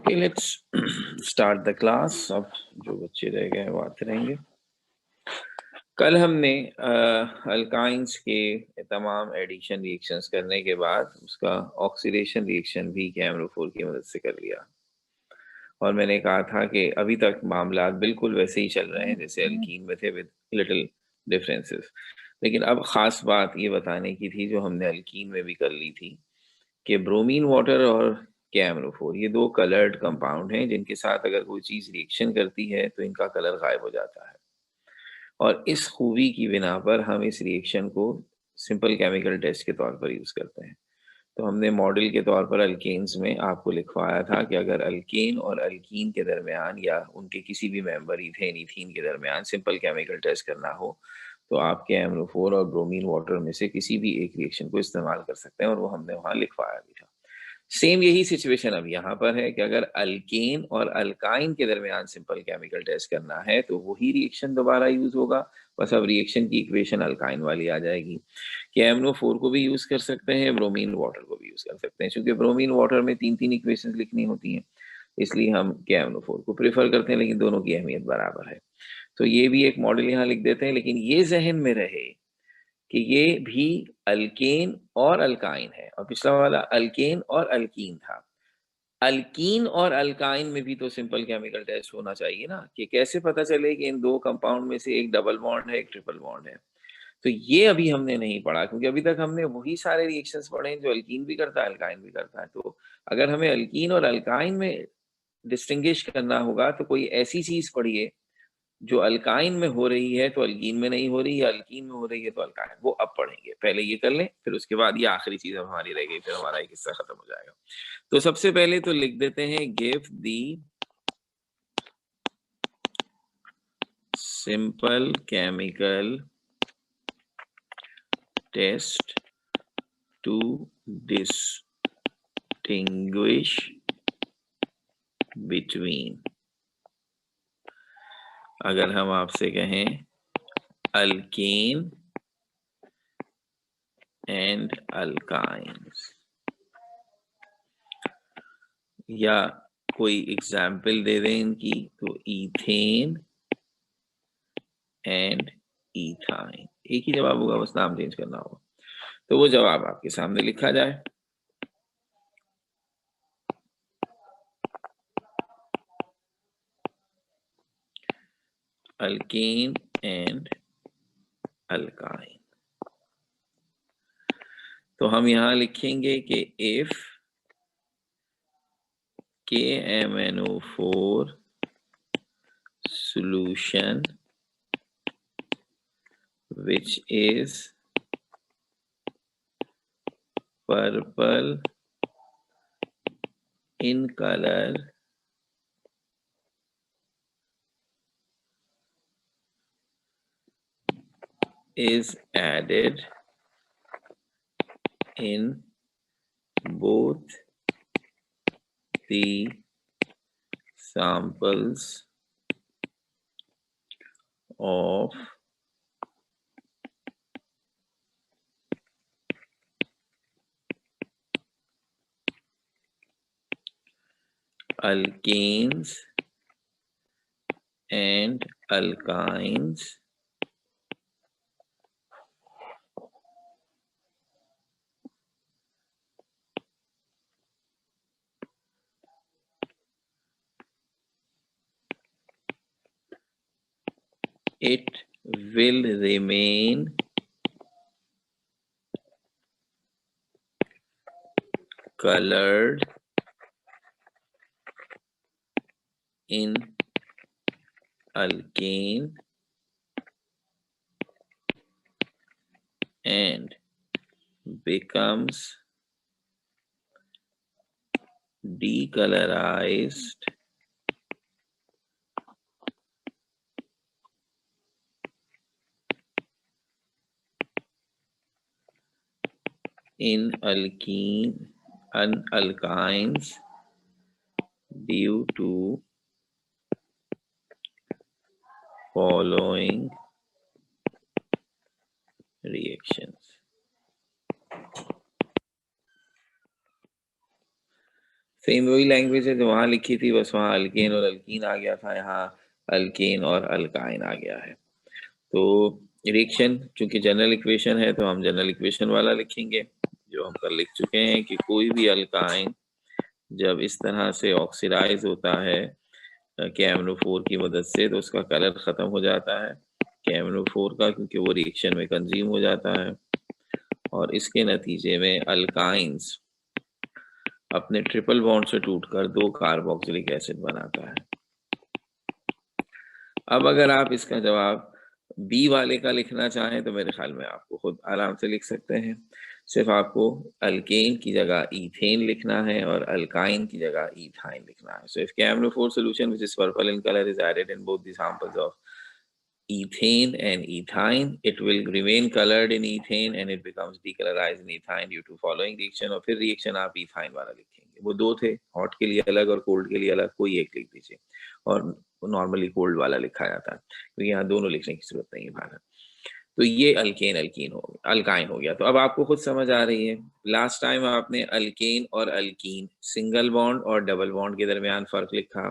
Okay, let's start the class. अब जो बच्चे रह गए हैं वो आते रहेंगे। कल हमने अल्काइंस के तमाम एडिशन रिएक्शंस करने के बाद उसका ऑक्सीडेशन रिएक्शन भी KMnO4 की मदद से कर लिया, और मैंने कहा था कि अभी तक मामला बिल्कुल वैसे ही चल रहे हैं जैसे अल्कीन में थे, विद लिटिल डिफरेंसेस। लेकिन अब ख़ास बात ये बताने की थी जो हमने अल्कीन में भी कर ली थी, कि ब्रोमीन वाटर और KMnO4 ये दो कलर्ड कंपाउंड हैं जिनके साथ अगर कोई चीज़ रिएक्शन करती है तो इनका कलर गायब हो जाता है। और इस खूबी की बिना पर हम इस रिएक्शन को सिंपल केमिकल टेस्ट के तौर पर यूज़ करते हैं। तो हमने मॉडल के तौर पर अल्केन्स में आपको लिखवाया था कि अगर अल्केन और अल्कीन के दरमियान या उनके किसी भी मेंबर इथेन इथीन के दरमियान सिंपल केमिकल टेस्ट करना हो तो आप KMnO4 और ब्रोमीन वाटर में से किसी भी एक रिएक्शन को इस्तेमाल कर सकते हैं, और वो हमने वहाँ लिखवाया भी था। सेम यही सिचुएशन अब यहाँ पर है कि अगर अल्केन और अल्काइन के दरमियान सिंपल केमिकल टेस्ट करना है तो वही रिएक्शन दोबारा यूज होगा, बस अब रिएक्शन की इक्वेशन अल्काइन वाली आ जाएगी। KMnO4 को भी यूज कर सकते हैं, ब्रोमीन वाटर को भी यूज कर सकते हैं। क्योंकि ब्रोमीन वाटर में 3 इक्वेशंस लिखनी होती हैं, इसलिए हम KMnO4 को प्रेफर करते हैं, लेकिन दोनों की अहमियत बराबर है। तो ये भी एक मॉडल यहाँ लिख देते हैं, लेकिन ये जहन में रहे कि ये भी अल्केन और अल्काइन है, और पिछला वाला अल्केन और अल्कीन था। अल्कीन और अल्काइन में भी तो सिंपल केमिकल टेस्ट होना चाहिए ना, कि कैसे पता चले कि इन दो कंपाउंड में से एक डबल बॉन्ड है, एक ट्रिपल बॉन्ड है। तो ये अभी हमने नहीं पढ़ा, क्योंकि अभी तक हमने वही सारे रिएक्शंस पढ़े हैं जो अल्कीन भी करता है, अल्काइन भी करता है। तो अगर हमें अल्कीन और अल्काइन में डिस्टिंग्विश करना होगा तो कोई ऐसी चीज पढ़िए जो अल्काइन में हो रही है तो अल्कीन में नहीं हो रही, या अल्कीन में हो रही है तो अल्काइन। वो अब पढ़ेंगे, पहले ये कर लें, फिर उसके बाद ये आखिरी चीज अब हमारी रह गई, फिर हमारा एक हिस्सा खत्म हो जाएगा। तो सबसे पहले तो लिख देते हैं give the simple chemical test to distinguish between, अगर हम आपसे कहें अल्केन एंड अल्काइंस, या कोई एग्जाम्पल दे दें इनकी, तो इथेन एंड इथाइन। एक ही जवाब होगा, बस नाम चेंज करना होगा। तो वो जवाब आपके सामने लिखा जाए। Alkane and alkyne. तो हम यहां लिखेंगे कि if KMnO4 solution which is purple in color is added in both the samples of alkanes and alkynes it will remain colored in alkane and becomes decolorized in alkynes due to following reactions। Same वही language है जो वहाँ लिखी थी, बस वहाँ alkane और alkyne आ गया था, यहाँ अल्केन और अल्काइन आ गया है। तो रिएक्शन चूंकि जनरल इक्वेशन है तो हम जनरल इक्वेशन वाला लिखेंगे जो हम कल लिख चुके हैं कि कोई भी अल्काइन जब इस तरह से ऑक्सीडाइज होता है KMnO4 की मदद से तो उसका कलर खत्म हो जाता है KMnO4 का, क्योंकि वो रिएक्शन में कंज्यूम हो जाता है और इसके नतीजे में अल्काइंस अपने ट्रिपल बॉन्ड से टूटकर 2 कार्बोक्सिलिक एसिड बनाता है। अब अगर आप इसका जवाब बी वाले का लिखना चाहें तो मेरे ख्याल में आपको खुद आराम से लिख सकते हैं। सिर्फ आपको अल्केन की जगह इथेन लिखना है और अल्काइन की जगह इथाइन लिखना है। So if KMnO4 solution which is purple in color is added in both the samples of ethane and ethyne, it will remain colored in ethane and it becomes decolorized in ethyne due to following reaction। और फिर reaction आप ethyne वाला लिखेंगे। वो 2 थे, hot के लिए अलग और कोल्ड के लिए अलग, कोई एक लिख दीजिए और नॉर्मली कोल्ड वाला लिखा जाता है क्योंकि यहाँ दोनों लिखने की जरूरत नहीं है भारत। तो ये अल्केन अल्कीन हो गया, अल्काइन हो गया। तो अब आपको खुद समझ आ रही है, लास्ट टाइम आपने अल्केन और अल्कीन सिंगल बॉन्ड और डबल बॉन्ड के दरमियान फर्क लिखा,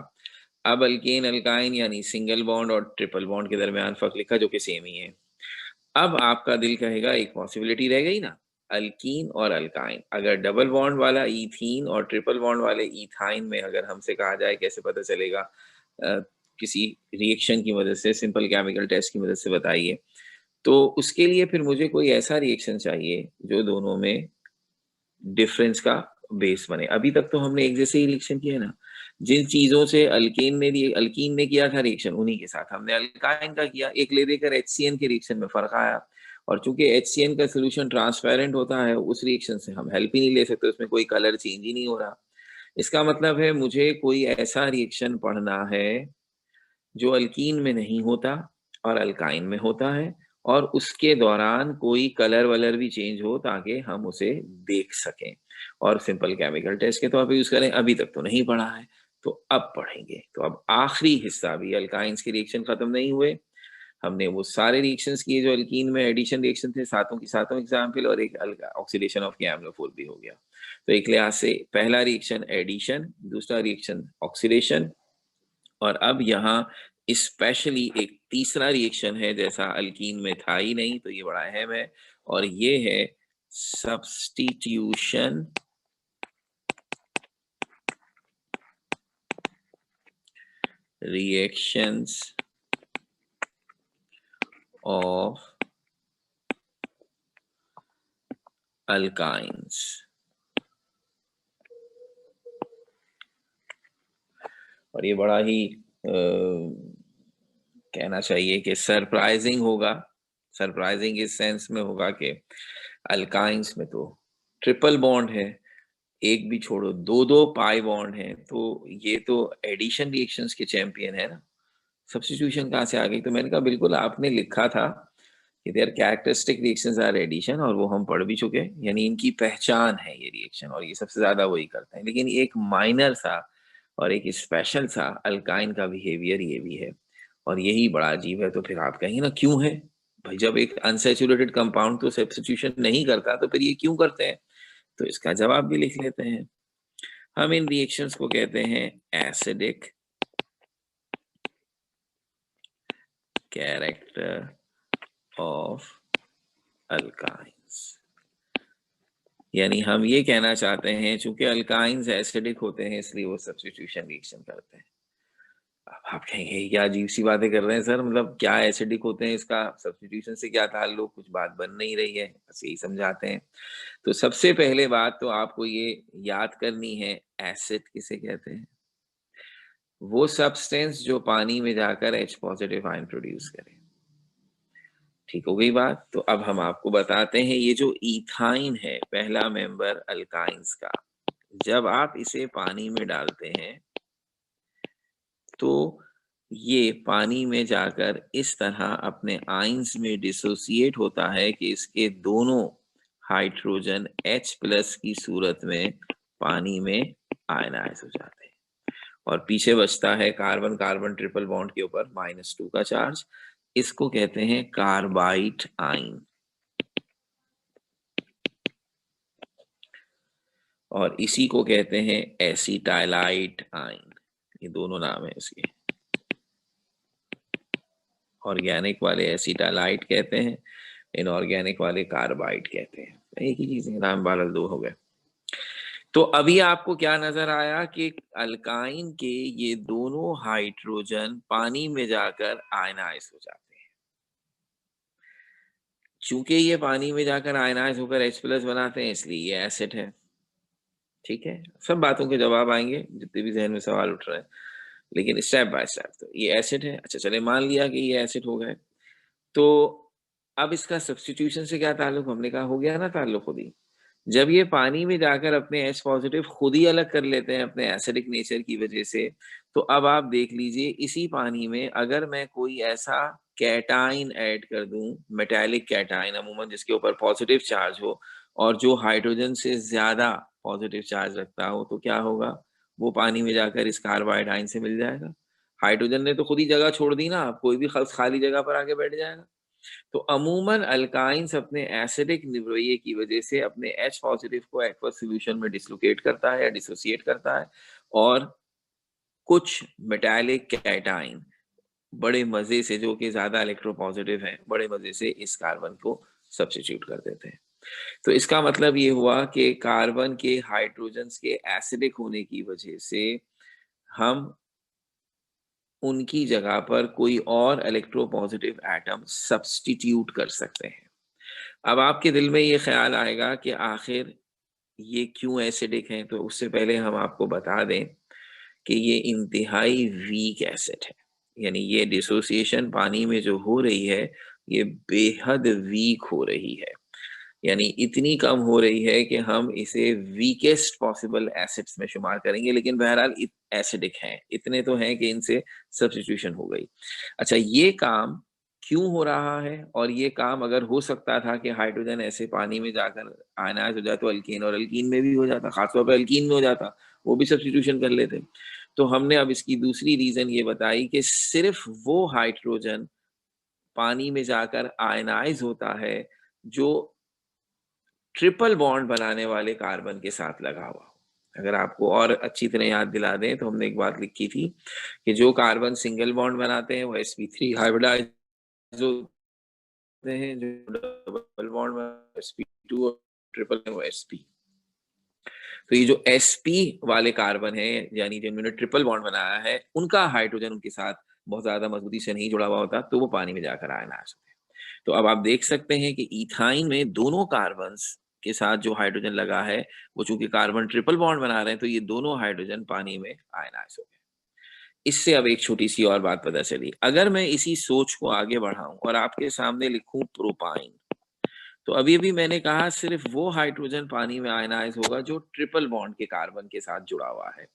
अब अल्केन अल्काइन यानी सिंगल बॉन्ड और ट्रिपल बॉन्ड के दरमियान फर्क लिखा जो कि सेम ही है। अब आपका दिल कहेगा एक पॉसिबिलिटी रह गई ना, अल्कीन और अल्काइन, अगर डबल बॉन्ड वाला इथीन और ट्रिपल बॉन्ड वाले इथाइन में अगर हमसे कहा जाए कैसे पता चलेगा, किसी रिएक्शन की मदद से, सिंपल केमिकल टेस्ट की मदद से बताइए, तो उसके लिए फिर मुझे कोई ऐसा रिएक्शन चाहिए जो दोनों में डिफरेंस का बेस बने। अभी तक तो हमने एक जैसे ही रिएक्शन किया है ना, जिन चीजों से अल्कीन ने किया था रिएक्शन उन्हीं के साथ हमने अल्काइन का किया, एक ले देकर HCN के रिएक्शन में फर्क आया और चूंकि HCN का सोल्यूशन ट्रांसपेरेंट होता है उस रिएक्शन से हम हेल्प ही नहीं ले सकते, उसमें कोई कलर चेंज ही नहीं हो रहा। इसका मतलब है मुझे कोई ऐसा रिएक्शन पढ़ना है जो अल्कीन में नहीं होता और अल्काइन में होता है और उसके दौरान कोई कलर वलर भी चेंज हो ताकि हम उसे देख सकें और सिंपल केमिकल टेस्ट के तौर पे यूज करें। अभी तक तो नहीं पढ़ा है तो अब पढ़ेंगे। तो अब आखिरी हिस्सा भी, अल्काइंस के रिएक्शन खत्म नहीं हुए, हमने वो सारे रिएक्शंस किए जो अल्कीन में एडिशन रिएक्शन थे, सातों की सातों एग्जाम्पल, और एक ऑक्सीडेशन ऑफ KMnO4 भी हो गया। तो एक लिहाज से पहला रिएक्शन एडिशन, दूसरा रिएक्शन ऑक्सीडेशन, और अब यहाँ स्पेशली एक तीसरा रिएक्शन है जैसा अल्कीन में था ही नहीं, तो ये बड़ा अहम है और ये है सब्स्टिट्यूशन रिएक्शंस ऑफ अल्काइंस। और ये बड़ा ही कहना चाहिए कि सरप्राइजिंग होगा, सरप्राइजिंग इस सेंस में होगा कि अल्काइंस में तो ट्रिपल बॉन्ड है, एक भी छोड़ो, 2-2 पाई बॉन्ड है, तो ये तो एडिशन रिएक्शंस के चैंपियन है ना, सब्स्टिट्यूशन कहाँ से आ गई? तो मैंने कहा बिल्कुल आपने लिखा था कि their characteristic reactions are addition, और वो हम पढ़ भी चुके हैं, यानी इनकी पहचान है ये रिएक्शन और ये सबसे ज्यादा वही करते हैं। लेकिन एक माइनर सा और एक स्पेशल सा अल्काइन का बिहेवियर ये भी है और यही बड़ा अजीब है। तो फिर आप कहेंगे ना क्यों है भाई, जब एक अनसैचुरेटेड कंपाउंड तो सब्स्टिट्यूशन नहीं करता तो फिर ये क्यों करते हैं? तो इसका जवाब भी लिख लेते हैं। हम इन रिएक्शंस को कहते हैं एसिडिक कैरेक्टर ऑफ अल्काइंस। यानी हम ये कहना चाहते हैं चूंकि अल्काइंस एसिडिक होते हैं इसलिए वो सब्स्टिट्यूशन रिएक्शन करते हैं। अब आप कहेंगे क्या अजीब सी बातें कर रहे हैं सर, मतलब क्या एसिडिक होते हैं, इसका सब्स्टिट्यूशन से क्या ताल्लुक, कुछ बात बन नहीं रही है, बस यही समझाते हैं। तो सबसे पहले बात तो आपको ये याद करनी है, एसिड किसे कहते हैं? वो सब्सटेंस जो पानी में जाकर H पॉजिटिव आयन प्रोड्यूस करे। ठीक हो गई बात? तो अब हम आपको बताते हैं ये जो इथाइन है, पहला मेंबर अल्काइंस का, जब आप इसे पानी में डालते हैं तो ये पानी में जाकर इस तरह अपने आयंस में डिसोसिएट होता है कि इसके दोनों हाइड्रोजन H+ की सूरत में पानी में आयनाइज हो जाते हैं और पीछे बचता है कार्बन कार्बन ट्रिपल बॉन्ड के ऊपर -2 का चार्ज। इसको कहते हैं कार्बाइड आयन। और इसी को कहते हैं एसीटाइलाइट आइन। ये दोनों नाम है इसके। ऑर्गेनिक वाले एसीटाइलाइट कहते हैं, इनऑर्गेनिक वाले कार्बाइड कहते हैं। एक ही चीज है, नाम बालक दो हो गए। तो अभी आपको क्या नजर आया कि अल्काइन के ये दोनों हाइड्रोजन पानी में जाकर आयनाइज हो जाते हैं। चूंकि ये पानी में जाकर आयनाइज होकर H+ बनाते हैं, इसलिए ये एसिड है। ठीक है, सब बातों के जवाब आएंगे जितने भी जहन में सवाल उठ रहे हैं, लेकिन स्टेप बाय स्टेप। तो ये एसिड है। अच्छा चले, मान लिया कि ये एसिड हो गए, तो अब इसका सब्स्टिट्यूशन से क्या ताल्लुक? हमने कहा हो गया ना ताल्लुक खुद ही। जब ये पानी में जाकर अपने H+ खुद ही अलग कर लेते हैं अपने एसिडिक नेचर की वजह से, तो अब आप देख लीजिए इसी पानी में अगर मैं कोई ऐसा कैटाइन ऐड कर दूं, मेटालिक कैटाइन अमूमन जिसके ऊपर पॉजिटिव चार्ज हो और जो हाइड्रोजन से ज्यादा पॉजिटिव चार्ज रखता हो, तो क्या होगा? वो पानी में जाकर इस कार्बाइड आयन से मिल जाएगा। हाइड्रोजन ने तो खुद ही जगह छोड़ दी ना, कोई भी खाली जगह पर आके बैठ जाएगा। तो अमूमन अल्काइंस अपने एसिडिक रवैये की वजह से अपने H+ को एक्वस सॉल्यूशन में डिसलोकेट करता है या डिसोसिएट करता है, और कुछ मेटालिक कैटाइन बड़े मजे से, जो कि ज्यादा इलेक्ट्रोपॉजिटिव हैं, बड़े मजे से इस कार्बन को सब्स्टिट्यूट कर देते हैं। तो इसका मतलब ये हुआ कि कार्बन के हाइड्रोजन्स के एसिडिक होने की वजह से हम उनकी जगह पर कोई और इलेक्ट्रोपॉजिटिव एटम सब्स्टिट्यूट कर सकते हैं। अब आपके दिल में ये ख्याल आएगा कि आखिर ये क्यों एसिडिक हैं, तो उससे पहले हम आपको बता दें कि ये इंतहाई वीक एसिड है। यानी ये डिसोसिएशन पानी में जो हो रही है, ये बेहद वीक हो रही है। यानी इतनी कम हो रही है कि हम इसे वीकेस्ट पॉसिबल एसिड्स में शुमार करेंगे, लेकिन बहरहाल एसिडिक हैं। इतने तो हैं कि इनसे सब्स्टिट्यूशन हो गई। अच्छा, ये काम क्यों हो रहा है? और ये काम अगर हो सकता था कि हाइड्रोजन ऐसे पानी में जाकर आयनाइज हो जाए तो अल्कीन और अल्कीन में भी हो जाता, खासतौर पर अल्कीन में हो जाता, वो भी सब्स्टिट्यूशन कर लेते। तो हमने अब इसकी दूसरी रीजन ये बताई कि सिर्फ वो हाइड्रोजन पानी में जाकर आयनाइज होता है जो ट्रिपल बॉन्ड बनाने वाले कार्बन के साथ लगा हुआ हो। अगर आपको और अच्छी तरह याद दिला दें तो हमने एक बात लिखी थी कि जो कार्बन सिंगल बॉन्ड बनाते हैं वो sp3 हाइब्रिडाइज होते हैं, जो डबल बॉन्ड sp2 और ट्रिपल है वो sp। तो ये जो sp वाले कार्बन है, यानी जिन्होंने ट्रिपल बॉन्ड बनाया है, उनका हाइड्रोजन उनके साथ बहुत ज्यादा मजबूती से नहीं जुड़ा हुआ होता, तो वो पानी में जाकर आयनाइज होते हैं। तो अब आप देख सकते हैं कि इथाइन में दोनों कार्बन्स के साथ जो हाइड्रोजन लगा है, वो चूंकि कार्बन ट्रिपल बॉन्ड बना रहे हैं, तो ये दोनों हाइड्रोजन पानी में आयनाइज हो गए। इससे अब एक छोटी सी और बात पता चली। अगर मैं इसी सोच को आगे बढ़ाऊं और आपके सामने लिखूं प्रोपाइन, तो अभी अभी मैंने कहा सिर्फ वो हाइड्रोजन पानी में आयनाइज होगा जो ट्रिपल बॉन्ड के कार्बन के साथ जुड़ा हुआ है।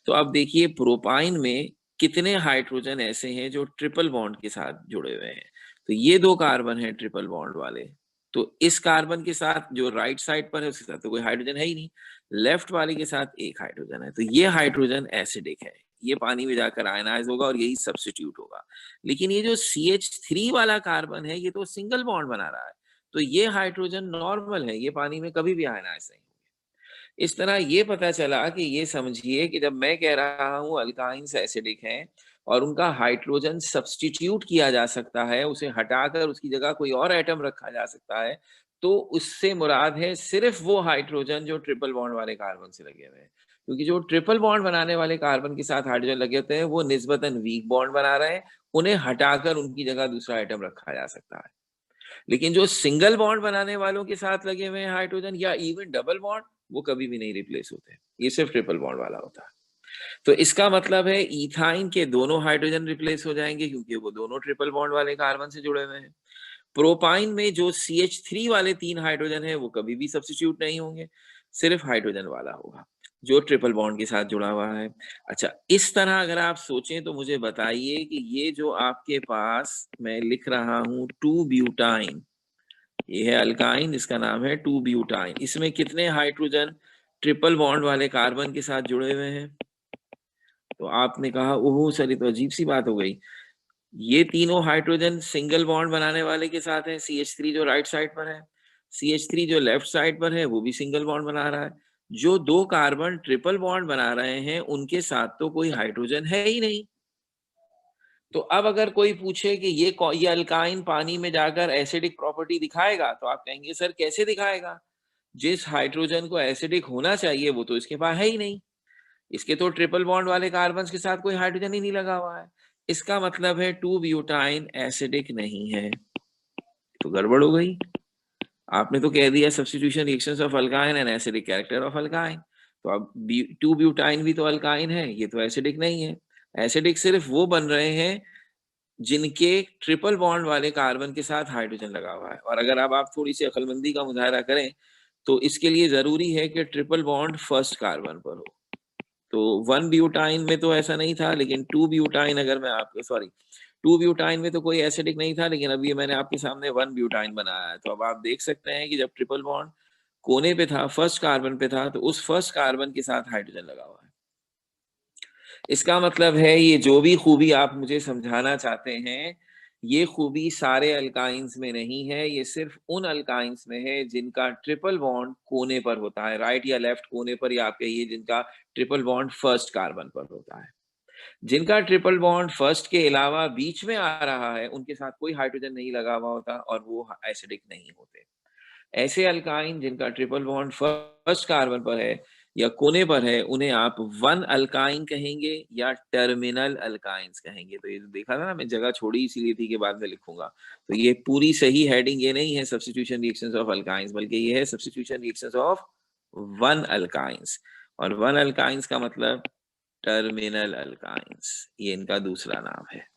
तो अब देखिए प्रोपाइन में कितने हाइड्रोजन ऐसे हैं जो ट्रिपल बॉन्ड के साथ जुड़े हुए हैं। तो ये दो कार्बन है ट्रिपल बॉन्ड वाले। तो इस कार्बन के साथ जो राइट साइड पर है उसके साथ तो कोई हाइड्रोजन है ही नहीं, लेफ्ट वाले के साथ एक हाइड्रोजन है। तो ये हाइड्रोजन एसिडिक है, ये पानी में जाकर आयनाइज होगा और यही सब्स्टिट्यूट होगा। लेकिन ये जो CH3 वाला कार्बन है, ये तो सिंगल बॉन्ड बना रहा है, तो ये हाइड्रोजन नॉर्मल है, ये पानी में कभी भी आयनाइज नहीं होंगे। इस तरह ये पता चला कि ये समझिए कि जब मैं कह रहा हूं अल्काइंस एसिडिक हैं और उनका हाइड्रोजन सब्स्टिट्यूट किया जा सकता है, उसे हटाकर उसकी जगह कोई और एटम रखा जा सकता है, तो उससे मुराद है सिर्फ वो हाइड्रोजन जो ट्रिपल बॉन्ड वाले कार्बन से लगे हुए हैं। क्योंकि जो ट्रिपल बॉन्ड बनाने वाले कार्बन के साथ हाइड्रोजन लगे होते हैं वो निस्बतन वीक बॉन्ड बना रहे हैं, उन्हें हटाकर उनकी जगह दूसरा एटम रखा जा सकता है। लेकिन जो सिंगल बॉन्ड बनाने वालों के साथ लगे हुए हैं हाइड्रोजन या इवन डबल बॉन्ड, वो कभी भी नहीं रिप्लेस होते, ये सिर्फ ट्रिपल बॉन्ड वाला होता है। तो इसका मतलब है इथाइन के दोनों हाइड्रोजन रिप्लेस हो जाएंगे क्योंकि वो दोनों ट्रिपल बॉन्ड वाले कार्बन से जुड़े हुए हैं। प्रोपाइन में जो CH3 वाले 3 हाइड्रोजन है वो कभी भी सब्स्टिट्यूट नहीं होंगे, सिर्फ हाइड्रोजन वाला होगा जो ट्रिपल बॉन्ड के साथ जुड़ा हुआ है। अच्छा, इस तरह अगर आप सोचें तो मुझे बताइए कि ये जो आपके पास मैं लिख रहा हूं 2 ब्यूटाइन, ये है अल्काइन, इसका नाम है 2 ब्यूटाइन, इसमें कितने हाइड्रोजन ट्रिपल बॉन्ड वाले कार्बन के साथ जुड़े हुए हैं? तो आपने कहा ओहो सर, ये तो अजीब सी बात हो गई। ये तीनों हाइड्रोजन सिंगल बॉन्ड बनाने वाले के साथ है, CH3 जो राइट साइड पर है, CH3 जो लेफ्ट साइड पर है वो भी सिंगल बॉन्ड बना रहा है। जो दो कार्बन ट्रिपल बॉन्ड बना रहे हैं उनके साथ तो कोई हाइड्रोजन है ही नहीं। तो अब अगर कोई पूछे कि ये अल्काइन पानी में जाकर एसिडिक प्रॉपर्टी दिखाएगा, तो आप कहेंगे सर कैसे दिखाएगा? जिस हाइड्रोजन को एसिडिक होना चाहिए वो तो इसके पास है ही नहीं। इसके तो ट्रिपल बॉन्ड वाले कार्बन के साथ कोई हाइड्रोजन ही नहीं लगा हुआ है। इसका मतलब है 2 ब्यूटाइन एसिडिक नहीं है। तो गड़बड़ हो गई। आपने तो कह दिया substitution reactions of alkyne and acidic character of alkyne. तो अब 2 ब्यूटाइन भी तो अल्काइन है, ये तो एसिडिक नहीं है। एसिडिक सिर्फ वो बन रहे हैं जिनके ट्रिपल बॉन्ड वाले कार्बन के साथ हाइड्रोजन लगा हुआ है। और अगर अब आप थोड़ी सी अक्लमंदी का मुजाहरा करें तो इसके लिए जरूरी है कि ट्रिपल बॉन्ड फर्स्ट कार्बन पर हो। तो 1 ब्यूटाइन में तो ऐसा नहीं था, लेकिन 2 ब्यूटाइन अगर मैं आपको सॉरी 2 ब्यूटाइन में तो कोई एसिडिक नहीं था, लेकिन अभी मैंने आपके सामने 1 ब्यूटाइन बनाया है। तो अब आप देख सकते हैं कि जब ट्रिपल बॉन्ड कोने पे था, फर्स्ट कार्बन पे था, तो उस फर्स्ट कार्बन के साथ हाइड्रोजन लगा हुआ है। इसका मतलब है ये जो भी खूबी आप मुझे समझाना चाहते हैं, ये खूबी सारे अल्काइंस में नहीं है, ये सिर्फ उन अल्काइंस में है जिनका ट्रिपल बॉन्ड कोने पर होता है, राइट या लेफ्ट कोने पर, या आप कहिए जिनका ट्रिपल बॉन्ड फर्स्ट कार्बन पर होता है। जिनका ट्रिपल बॉन्ड फर्स्ट के अलावा बीच में आ रहा है, उनके साथ कोई हाइड्रोजन नहीं लगा हुआ होता और वो एसिडिक नहीं होते। ऐसे अल्काइन जिनका ट्रिपल बॉन्ड फर्स्ट कार्बन पर है या कोने पर है, उन्हें आप वन अल्काइन कहेंगे या टर्मिनल अल्काइंस कहेंगे। तो ये जो देखा था ना, मैं जगह छोड़ी इसीलिए थी कि बाद में लिखूंगा। तो ये पूरी सही हेडिंग ये नहीं है सब्स्टिट्यूशन रिएक्शंस ऑफ अल्काइंस, बल्कि ये है substitution reactions of one alkynes. और वन अल्काइंस का मतलब टर्मिनल अल्काइंस, ये इनका दूसरा नाम है।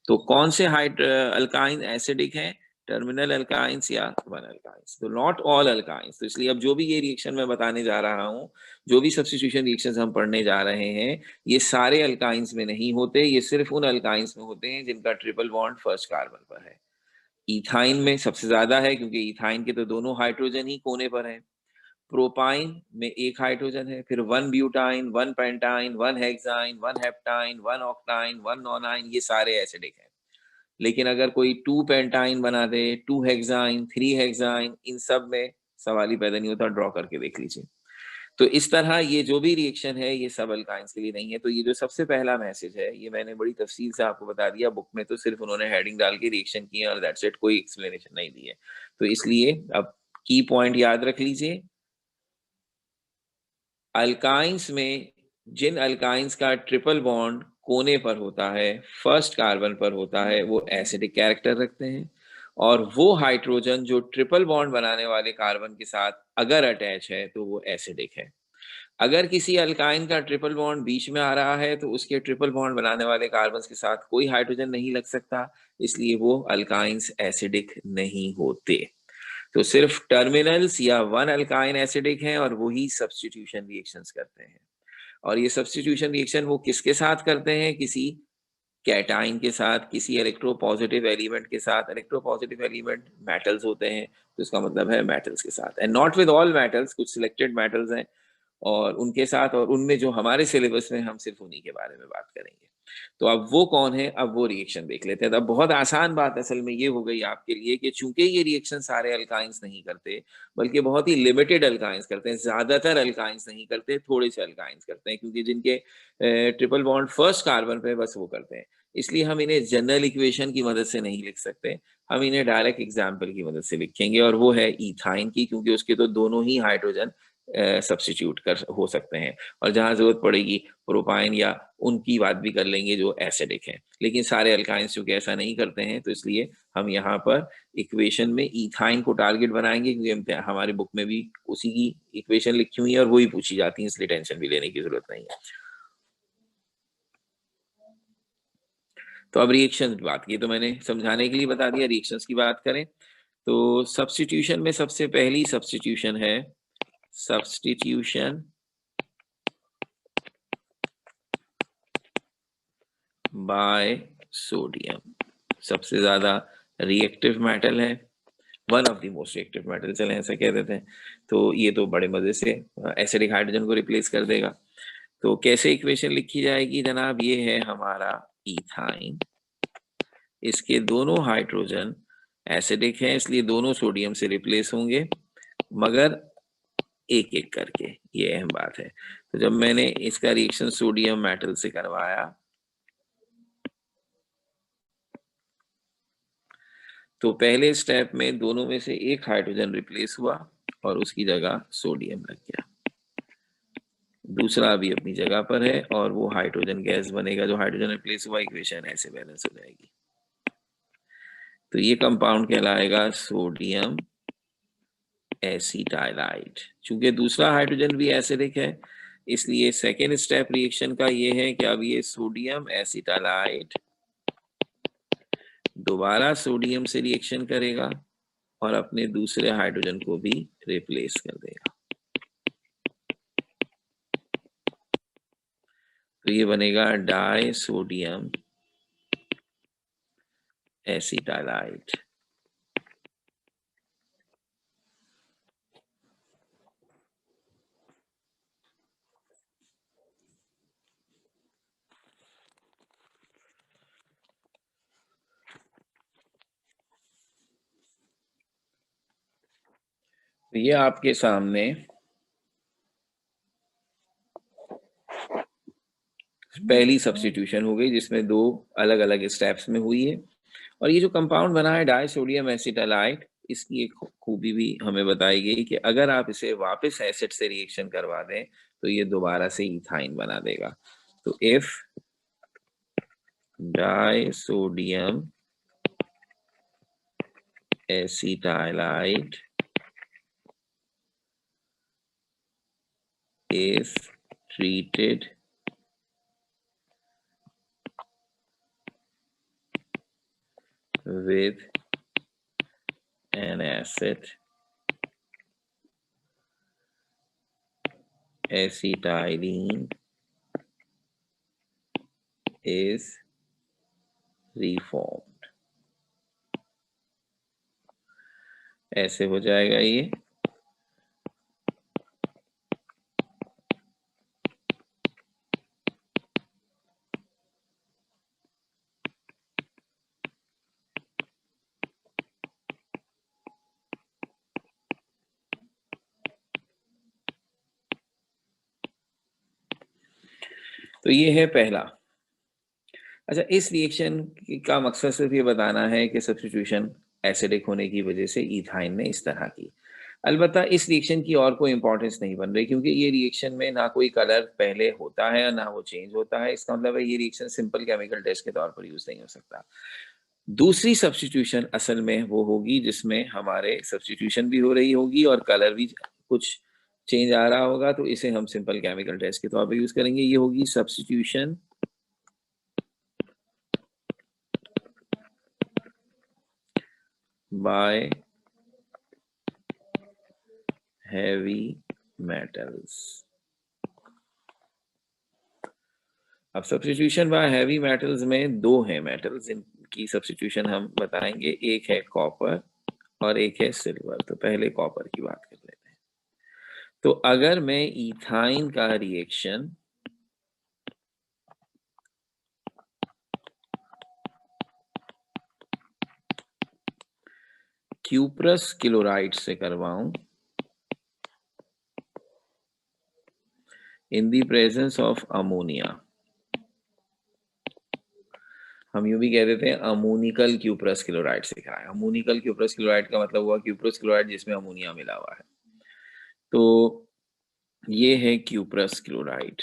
तो कौन से अल्काइन एसिडिक हैं? टर्मिनल अल्काइंस या वन अल्काइंस। तो नॉट ऑल अल्काइंस। तो इसलिए अब जो भी ये रिएक्शन मैं बताने जा रहा हूं, जो भी सब्स्टिट्यूशन रिएक्शंस हम पढ़ने जा रहे हैं, ये सारे अल्काइंस में नहीं होते, ये सिर्फ उन अल्काइंस में होते हैं जिनका ट्रिपल बॉन्ड फर्स्ट कार्बन पर है। इथाइन में सबसे ज्यादा है, क्योंकि इथाइन के तो दोनों हाइड्रोजन ही कोने पर है। प्रोपाइन में एक हाइड्रोजन है, फिर 1 ब्यूटाइन, 1 पेंटाइन, 1 हेक्साइन, 1 हेप्टाइन, 1 ऑक्टाइन, 1 नोनाइन, ये सारे एसिडिक हैं। लेकिन अगर कोई 2 पेंटाइन बना दे, 2 हेक्साइन, 3 हेक्साइन, इन सब में सवाल ही पैदा नहीं होता, ड्रॉ करके देख लीजिए। तो इस तरह ये जो भी रिएक्शन है ये सब अल्काइंस के लिए नहीं है। तो ये जो सबसे पहला मैसेज है ये मैंने बड़ी तफसील से आपको बता दिया। बुक में तो सिर्फ उन्होंने हेडिंग डाल के रिएक्शन किए और दैट्स इट, कोई एक्सप्लेनेशन नहीं दी है। तो इसलिए अब की पॉइंट याद रख लीजिए। अल्काइंस में जिन अल्काइंस का ट्रिपल बॉन्ड कोने पर होता है, फर्स्ट कार्बन पर होता है, वो एसिडिक कैरेक्टर रखते हैं। और वो हाइड्रोजन जो ट्रिपल बॉन्ड बनाने वाले कार्बन के साथ अगर अटैच है तो वो एसिडिक है। अगर किसी अल्काइन का ट्रिपल बॉन्ड बीच में आ रहा है तो उसके ट्रिपल बॉन्ड बनाने वाले कार्बन के साथ कोई हाइड्रोजन नहीं लग सकता, इसलिए वो अल्काइंस एसिडिक नहीं होते। तो सिर्फ टर्मिनल्स या वन अल्काइन एसिडिक हैं और वही सब्स्टिट्यूशन रिएक्शंस करते हैं। और ये सब्स्टिट्यूशन रिएक्शन वो किसके साथ करते हैं? किसी कैटाइन के साथ, किसी इलेक्ट्रोपॉजिटिव एलिमेंट के साथ। इलेक्ट्रोपॉजिटिव एलिमेंट मेटल्स होते हैं, तो इसका मतलब है मेटल्स के साथ। And not with all metals, कुछ सिलेक्टेड मेटल्स हैं और उनके साथ, और उनमें जो हमारे सिलेबस में हम सिर्फ उन्हीं के बारे में बात करेंगे। तो अब वो कौन है, अब वो रिएक्शन देख लेते हैं। तो अब बहुत आसान बात असल में ये हो गई आपके लिए कि चूंकि ये रिएक्शन सारे अल्काइंस नहीं करते, बल्कि बहुत ही लिमिटेड अल्काइंस करते हैं, ज्यादातर अल्काइंस नहीं करते, थोड़े से अल्काइंस करते हैं, क्योंकि जिनके ट्रिपल बॉन्ड फर्स्ट कार्बन पे बस वो करते हैं। इसलिए हम इन्हें जनरल इक्वेशन की मदद से नहीं लिख सकते, हम इन्हें डायरेक्ट एग्जाम्पल की मदद से लिखेंगे, और वो है इथाइन की, क्योंकि उसके तो दोनों ही हाइड्रोजन सब्स्टिट्यूट कर हो सकते हैं। और जहां जरूरत पड़ेगी प्रोपाइन या उनकी बात भी कर लेंगे जो एसिडिक है। लेकिन सारे अल्काइंस चूंकि ऐसा नहीं करते हैं, तो इसलिए हम यहाँ पर इक्वेशन में इथाइन को टारगेट बनाएंगे, क्योंकि हमारी बुक में भी उसी की इक्वेशन लिखी हुई है और वही पूछी जाती है, इसलिए टेंशन भी लेने की जरूरत नहीं है। तो अब रिएक्शन की बात की, तो मैंने समझाने के लिए बता दिया। रिएक्शंस की बात करें तो सब्स्टिट्यूशन में सबसे पहली सब्स्टिट्यूशन है सब्स्टिट्यूशन बाय सोडियम। सबसे ज्यादा रिएक्टिव मेटल है, one of the most reactive metal, चलें ऐसा कह देते हैं। तो ये तो बड़े मजे से एसिडिक हाइड्रोजन को रिप्लेस कर देगा। तो कैसे इक्वेशन लिखी जाएगी जनाब? ये है हमारा इथाइन, इसके दोनों हाइड्रोजन एसिडिक हैं, इसलिए दोनों सोडियम से रिप्लेस होंगे, मगर एक एक करके, ये अहम बात है। तो जब मैंने इसका रिएक्शन सोडियम मेटल से करवाया तो पहले स्टेप में दोनों में से एक हाइड्रोजन रिप्लेस हुआ और उसकी जगह सोडियम लग गया। दूसरा भी अपनी जगह पर है और वो हाइड्रोजन गैस बनेगा, जो हाइड्रोजन रिप्लेस हुआ, इक्वेशन ऐसे बैलेंस हो जाएगी। तो ये कंपाउंड कहलाएगा सोडियम एसिटाइलाइड। चूंकि दूसरा हाइड्रोजन भी एसिडिक है, इसलिए सेकेंड स्टेप रिएक्शन का ये है कि अब ये सोडियम एसिटाइलाइड दोबारा सोडियम से रिएक्शन करेगा और अपने दूसरे हाइड्रोजन को भी रिप्लेस कर देगा। तो ये बनेगा डाई सोडियम एसिटाइलाइड। तो ये आपके सामने पहली सब्स्टिट्यूशन हो गई, जिसमें दो अलग अलग स्टेप्स में हुई है। और ये जो कंपाउंड बना है डाई सोडियम एसिटाइलाइड, इसकी एक खूबी भी हमें बताई गई कि अगर आप इसे वापस एसिड से रिएक्शन करवा दें तो ये दोबारा से इथाइन बना देगा। तो if disodium acetylide is treated with an acid, acetylene is reformed। ऐसे हो जाएगा ये। तो ये है पहला। अच्छा, इस रिएक्शन का मकसद सिर्फ ये बताना है कि सब्स्टिट्यूशन एसिडिक होने की वजह से इथाइन ने इस तरह की। अलबत्ता इस रिएक्शन की और कोई इंपॉर्टेंस नहीं बन रही, क्योंकि ये रिएक्शन में ना कोई कलर पहले होता है ना वो चेंज होता है। इसका मतलब है ये रिएक्शन सिंपल केमिकल टेस्ट के तौर पर यूज नहीं हो सकता। दूसरी सब्स्टिट्यूशन असल में वो होगी जिसमें हमारे सब्स्टिट्यूशन भी हो रही होगी और कलर भी कुछ चेंज आ रहा होगा, तो इसे हम सिंपल केमिकल टेस्ट के तौर पर यूज करेंगे। ये होगी सब्स्टिट्यूशन बाय हैवी मेटल्स। अब सब्स्टिट्यूशन बाय हैवी मेटल्स में दो हैं मेटल्स, इनकी सब्स्टिट्यूशन हम बताएंगे। एक है कॉपर और एक है सिल्वर। तो पहले कॉपर की बात कर लेते हैं। तो अगर मैं इथाइन का रिएक्शन क्यूप्रस क्लोराइड से करवाऊं in the presence of ammonia, हम यूं भी कह देते हैं अमोनिकल क्यूप्रस क्लोराइड से कराएं। अमोनिकल क्यूप्रस क्लोराइड का मतलब हुआ क्यूप्रस क्लोराइड जिसमें अमोनिया मिला हुआ है। तो ये है क्यूप्रस क्लोराइड।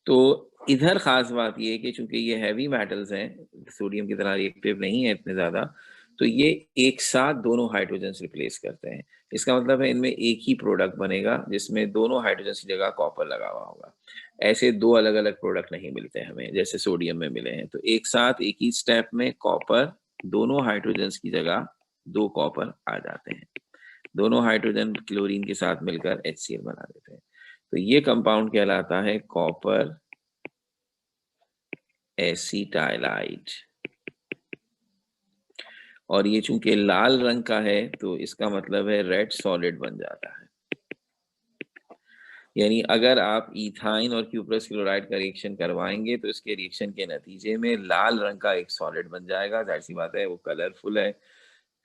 तो इधर खास बात ये है कि चूंकि ये हैवी मेटल्स हैं, सोडियम की तरह रिएक्टिव नहीं है इतने ज्यादा, तो ये एक साथ दोनों हाइड्रोजन रिप्लेस करते हैं। इसका मतलब है इनमें एक ही प्रोडक्ट बनेगा जिसमें दोनों हाइड्रोजन की जगह कॉपर लगा हुआ होगा। ऐसे दो अलग अलग प्रोडक्ट नहीं मिलते हमें जैसे सोडियम में मिले हैं। तो एक साथ एक ही स्टेप में कॉपर, दोनों हाइड्रोजन की जगह दो कॉपर आ जाते हैं। दोनों हाइड्रोजन क्लोरीन के साथ मिलकर HCl बना देते हैं। तो ये कंपाउंड कहलाता है कॉपर एसिटाइलाइड। और ये चूंकि लाल रंग का है तो इसका मतलब है रेड सॉलिड बन जाता है। यानी अगर आप इथाइन और क्यूप्रस क्लोराइड का रिएक्शन करवाएंगे तो इसके रिएक्शन के नतीजे में लाल रंग का एक सॉलिड बन जाएगा। जाहिर सी बात है वो कलरफुल है,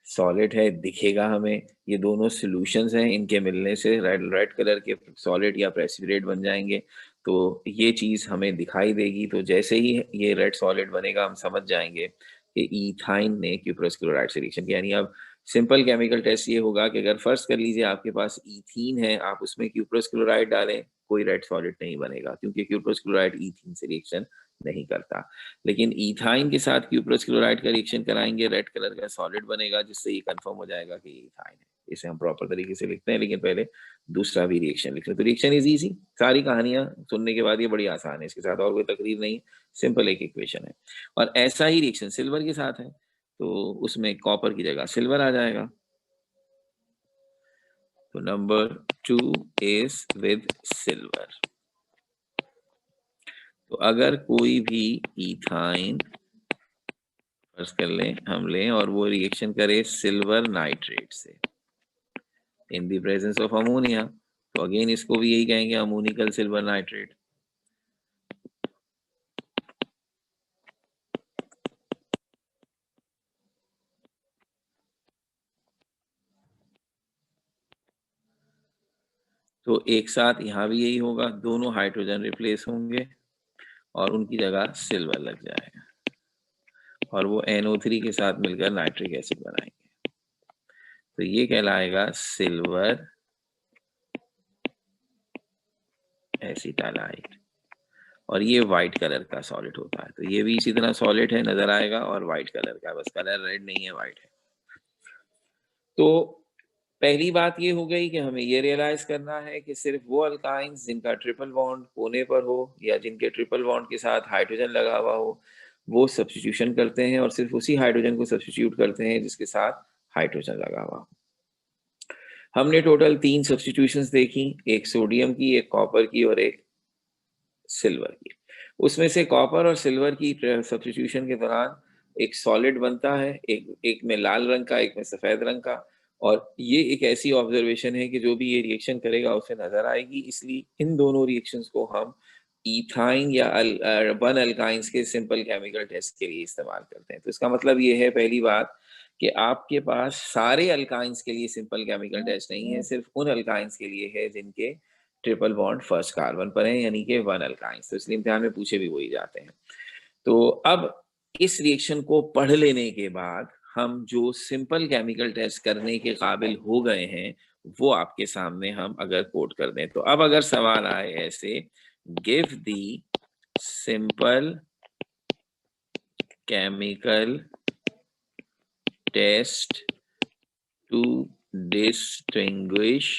सॉलिड है, दिखेगा हमें। ये दोनों सॉल्यूशंस हैं, इनके मिलने से रेड रेड कलर के सॉलिड या प्रेसिपिटेट बन जाएंगे। तो ये चीज़ हमें दिखाई देगी। तो जैसे ही ये रेड सॉलिड बनेगा हम समझ जाएंगे कि इथाइन ने क्यूप्रस क्लोराइड से रिएक्शन किया। यानी अब सिंपल केमिकल टेस्ट ये होगा कि अगर फर्स्ट कर लीजिए आपके पास इथीन है, आप उसमें क्यूप्रस क्लोराइड डालें, कोई रेड सॉलिड नहीं बनेगा क्योंकि क्यूप्रस क्लोराइड इथीन से रिएक्शन नहीं करता। लेकिन इथाइन के साथ क्यूप्रस क्लोराइड का रिएक्शन कराएंगे, रेड कलर का सॉलिड बनेगा, जिससे ये कंफर्म हो जाएगा कि ये इथाइन है। इसे हम प्रॉपर तरीके से लिखते हैं, लेकिन पहले दूसरा भी रिएक्शन लिख लें। तो रिएक्शन इज इजी, सारी कहानियां सुनने के बाद ये बड़ी आसान है, इसके साथ और कोई तकरीर नहीं, सिंपल एक इक्वेशन है। और ऐसा ही रिएक्शन सिल्वर के साथ है, तो उसमें कॉपर की जगह सिल्वर आ जाएगा। तो नंबर 2 इज विद सिल्वर। तो अगर कोई भी इथाइन फर्ज कर लें, हम लें और वो रिएक्शन करे सिल्वर नाइट्रेट से इन द प्रेजेंस ऑफ अमोनिया, तो अगेन इसको भी यही कहेंगे अमोनिकल सिल्वर नाइट्रेट। तो एक साथ यहाँ भी यही होगा, दोनों हाइड्रोजन रिप्लेस होंगे और उनकी जगह सिल्वर लग जाएगा और वो NO3 के साथ मिलकर नाइट्रिक एसिड बनाएंगे। तो ये कहलाएगा सिल्वर एसिटालाइट और ये व्हाइट कलर का सॉलिड होता है। तो ये भी इसी तरह सॉलिड है, नजर आएगा और व्हाइट कलर का, बस कलर रेड नहीं है, व्हाइट है। तो पहली बात ये हो गई कि हमें ये रियलाइज करना है कि सिर्फ वो अल्काइंस जिनका ट्रिपल बॉन्ड कोने पर हो या जिनके ट्रिपल बॉन्ड के साथ हाइड्रोजन लगा हुआ हो, वो सब्स्टिट्यूशन करते हैं और सिर्फ उसी हाइड्रोजन को सब्स्टिट्यूट करते हैं जिसके साथ हाइड्रोजन लगा हुआ हो। हमने टोटल 3 सब्स्टिट्यूशंस देखी, एक सोडियम की, एक कॉपर की और एक सिल्वर की। उसमें से कॉपर और सिल्वर की सब्स्टिट्यूशन के दौरान एक सॉलिड बनता है, एक में लाल रंग का, एक में सफेद रंग का। और ये एक ऐसी ऑब्जर्वेशन है कि जो भी ये रिएक्शन करेगा उसे नजर आएगी, इसलिए इन दोनों रिएक्शंस को हम इथाइन या वन अल्काइंस के सिंपल केमिकल टेस्ट के लिए इस्तेमाल करते हैं। तो इसका मतलब ये है पहली बात कि आपके पास सारे अल्काइंस के लिए सिंपल केमिकल टेस्ट नहीं है, सिर्फ उन अल्काइंस के लिए है जिनके ट्रिपल बॉन्ड फर्स्ट कार्बन पर है, यानी कि वन अल्काइंस। तो इसलिए इम्तिहान में पूछे भी वही जाते हैं। तो अब इस रिएक्शन को पढ़ लेने के बाद हम जो सिंपल केमिकल टेस्ट करने के काबिल हो गए हैं वो आपके सामने हम अगर कोट कर दें, तो अब अगर सवाल आए ऐसे, give the simple chemical test to distinguish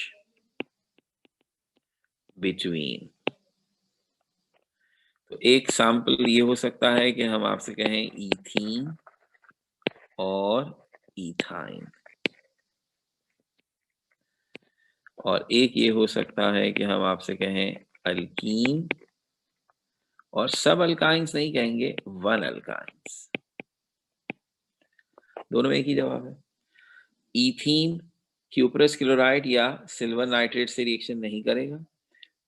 between, तो एक सैंपल ये हो सकता है कि हम आपसे कहें इथीन और इथाइन, और एक ये हो सकता है कि हम आपसे कहें अल्कीन, और सब अल्काइंस नहीं कहेंगे, वन अल्काइंस। दोनों में एक ही जवाब है। इथीन क्यूप्रस क्लोराइड या सिल्वर नाइट्रेट से रिएक्शन नहीं करेगा,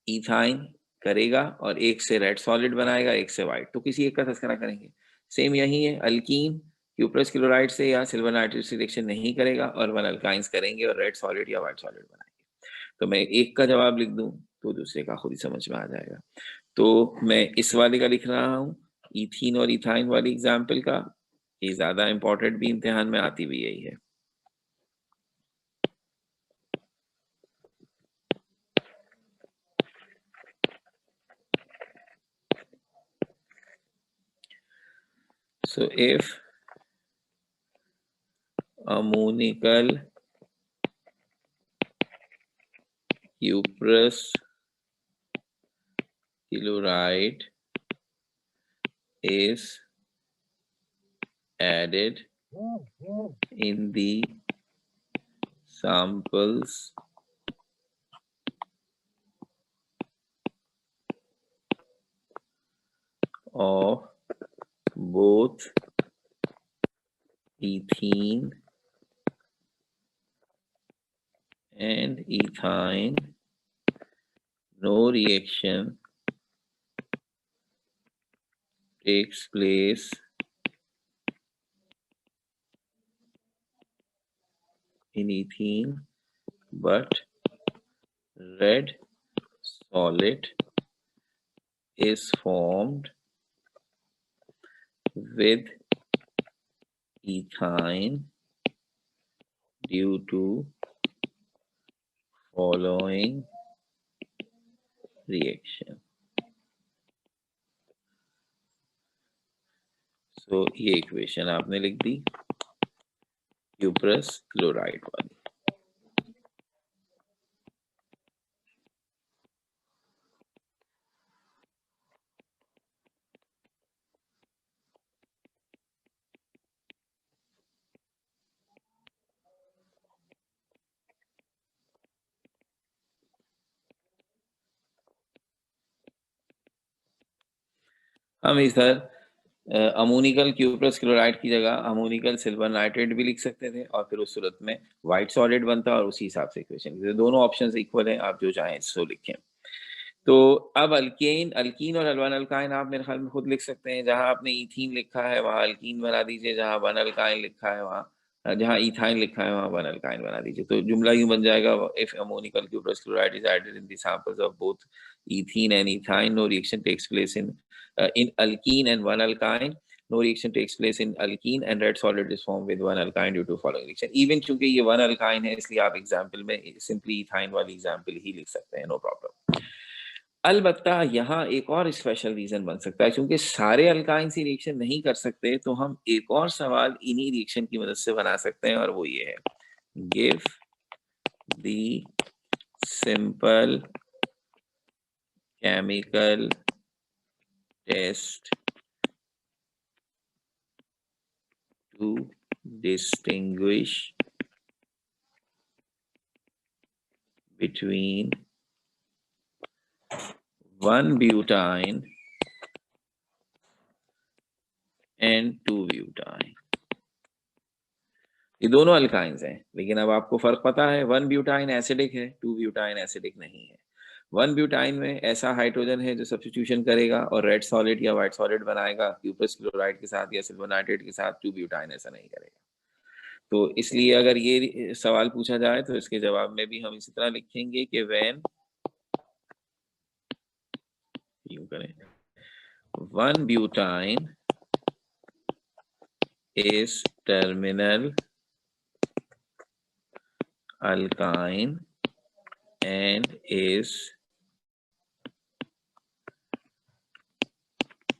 इथाइन करेगा और एक से रेड सॉलिड बनाएगा, एक से व्हाइट, तो किसी एक का तस्करा करेंगे। सेम यही है, अल्कीन क्यूप्रस क्लोराइड से या सिल्वर नाइट्रेट से रिएक्शन नहीं करेगा और वन अल्काइंस करेंगे और रेड सॉलिड या व्हाइट सॉलिड बनाएंगे। तो मैं एक का जवाब लिख दूं तो दूसरे का खुद ही समझ में आ जाएगा। तो मैं इस वाले का लिख रहा हूँ, इथीन और इथाइन वाली एग्जाम्पल का। ये ज्यादा इंपॉर्टेंट भी इम्तिहान में आती भी यही है। So if ammonical cuprous chloride is added in the samples of both ethene and ethine, no reaction takes place in ethene, but red solid is formed with ethyne due to following reaction. So ये equation आपने लिख दी cuprous chloride वाली। हम इधर ammoniacal cuprous chloride की जगह ammoniacal silver nitrate भी लिख सकते थे और फिर उस सूरत में व्हाइट सॉलिड बनता और उसी हिसाब से इक्वेशन। दोनों ऑप्शंस इक्वल हैं, आप जो चाहें सो लिखें। तो अब अल्केन अल्कीन और वन अल्काइन आप मेरे ख्याल में खुद लिख सकते हैं। जहां आपने इथीन लिखा है वहां अल्कीन बना दीजिए, जहां वन अल्काइन लिखा है वहां जहां इथाइन लिखा है वहां वन अल्काइन बना दीजिए। तो जुमला यूं बन जाएगा, if ammoniacal cuprous chloride is added in the samples of both ethene and ethyne, no reaction takes place in alkene and one alkyne. No reaction takes place in alkene and red solid is formed with one alkyne due to following reaction. Even चूंकि ये one alkyne है इसलिए आप example में simply ethyne वाली example ही लिख सकते हैं, नो प्रॉब्लम। अलबत्ता यहाँ एक और स्पेशल रीजन बन सकता है, क्योंकि सारे अल्काइंस ही रिएक्शन नहीं कर सकते, तो हम एक और सवाल इन्हीं रिएक्शन की मदद से बना सकते हैं और वो ये है, give the simple chemical test to distinguish between 1-butene and 2-butene। ये दोनों अल्काइंस हैं, लेकिन अब आपको फर्क पता है, 1-ब्यूटाइन एसिडिक है, 2-ब्यूटाइन एसिडिक नहीं है। 1-ब्यूटाइन में ऐसा हाइड्रोजन है जो सब्स्टिट्यूशन करेगा और रेड सॉलिड या व्हाइट सॉलिड बनाएगा क्यूप्रस क्लोराइड के साथ या सिल्वर नाइट्रेट के साथ। 2-ब्यूटाइन ऐसा नहीं करेगा। तो इसलिए अगर ये सवाल पूछा जाए तो इसके जवाब में भी हम इसी तरह लिखेंगे कि व्हेन, यूं करें, 1-ब्यूटाइन is terminal alkyne and is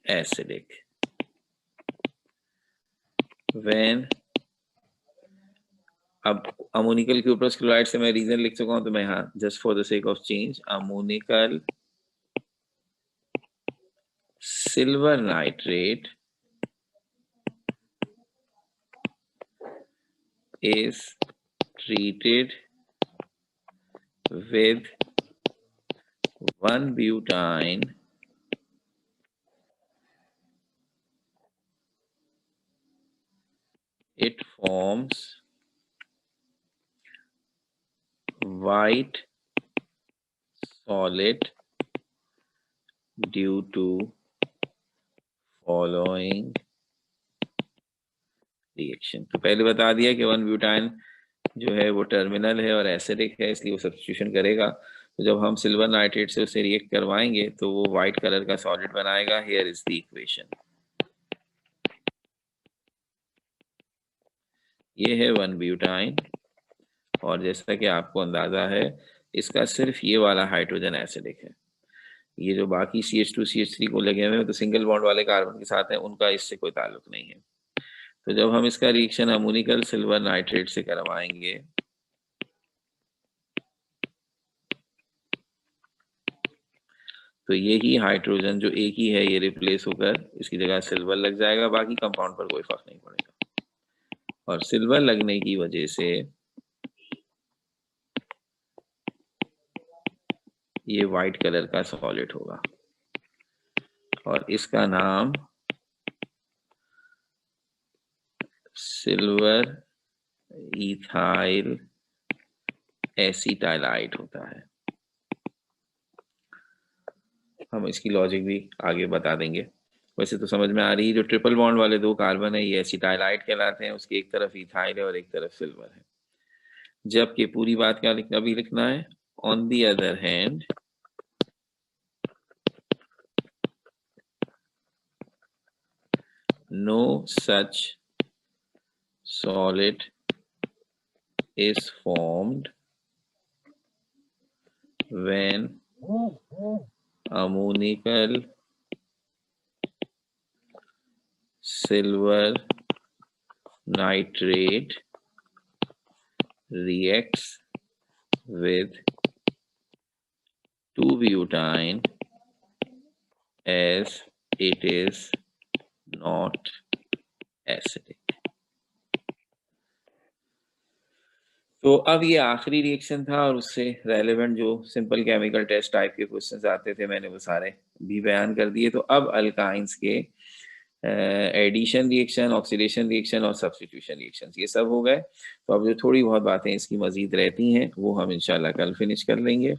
acidic. When, अब अमोनिकल क्यूप्रस क्लोराइड से मैं रीजन लिख चुका हूं, तो मैं यहाँ just for the sake of change ammoniacal silver nitrate is treated with 1-butene it forms white solid due to following reaction. तो पहले बता दिया कि 1-ब्यूटाइन जो है वो टर्मिनल है और एसिडिक है, इसलिए वो सब्स्टिट्यूशन करेगा। तो जब हम सिल्वर नाइट्रेट से उसे रिएक्ट करवाएंगे तो वो व्हाइट कलर का सॉलिड बनाएगा। हियर इज द इक्वेशन, ये है 1-ब्यूटाइन और जैसा कि आपको अंदाजा है इसका सिर्फ ये वाला हाइड्रोजन एसिडिक है। ये जो बाकी CH2 CH3 को लगे हुए हैं तो सिंगल बॉन्ड वाले कार्बन के साथ है, उनका इससे कोई ताल्लुक नहीं है। तो जब हम इसका रिएक्शन अमोनिकल सिल्वर नाइट्रेट से करवाएंगे तो यही हाइड्रोजन जो एक ही है ये रिप्लेस होकर इसकी जगह सिल्वर लग जाएगा, बाकी कंपाउंड पर कोई फर्क नहीं पड़ेगा। और सिल्वर लगने की वजह से ये व्हाइट कलर का सॉलिड होगा और इसका नाम सिल्वर इथाइल एसिटाइलाइड होता है। हम इसकी लॉजिक भी आगे बता देंगे। वैसे तो समझ में आ रही है, जो ट्रिपल बॉन्ड वाले दो कार्बन है ये एसिटाइलाइड कहलाते हैं, उसकी एक तरफ इथाइल है और एक तरफ सिल्वर है। जबकि पूरी बात क्या लिखना, अभी लिखना है, on the other hand no such solid is formed when ammonical silver nitrate reacts with 2-butene as it is not acidic। तो अब ये आखिरी रिएक्शन था और उससे रेलेवेंट जो सिंपल केमिकल टेस्ट टाइप के क्वेश्चंस आते थे मैंने वो सारे भी बयान कर दिए। तो अब अल्काइंस के एडिशन रिएक्शन, ऑक्सीडेशन रिएक्शन और सब्स्टिट्यूशन रिएक्शंस ये सब हो गए। तो अब जो थोड़ी बहुत बातें इसकी मजीद रहती हैं वो हम इंशाल्लाह कल फिनिश कर लेंगे।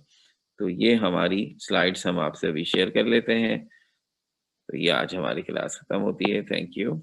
तो ये हमारी स्लाइड्स हम आपसे अभी शेयर कर लेते हैं। तो ये आज हमारी क्लास खत्म होती है। Thank you.